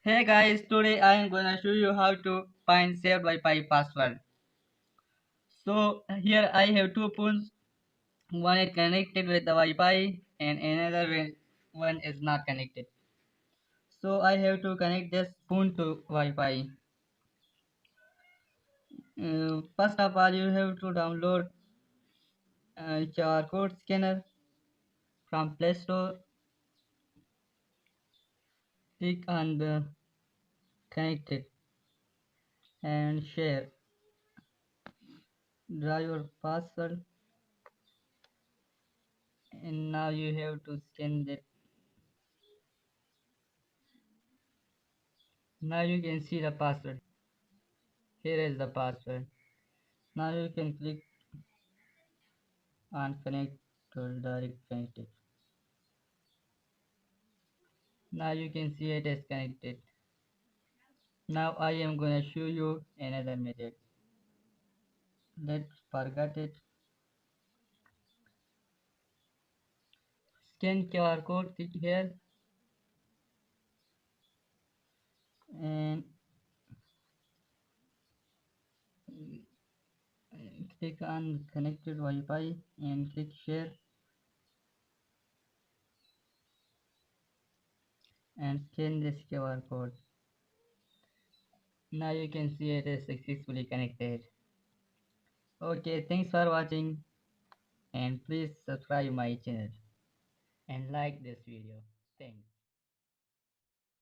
Hey guys, today I am gonna show you how to find shared Wi-Fi password. So here I have two phones. One is connected with the Wi-Fi and one is not connected. So I have to connect this phone to Wi-Fi. First of all, you have to download QR code scanner from Play Store. Click on the connected and share. Draw your password and now you have to scan it. Now you can see the password. Here is the password. Now you can click on connect to direct connected. Now you can see it is connected. Now I am gonna show you another method. Let's forget it. Scan QR code, click here and click on connected Wi-Fi and click share and scan this QR code. Now you can see it is successfully connected. Okay, thanks for watching and please subscribe my channel and like this video. Thanks.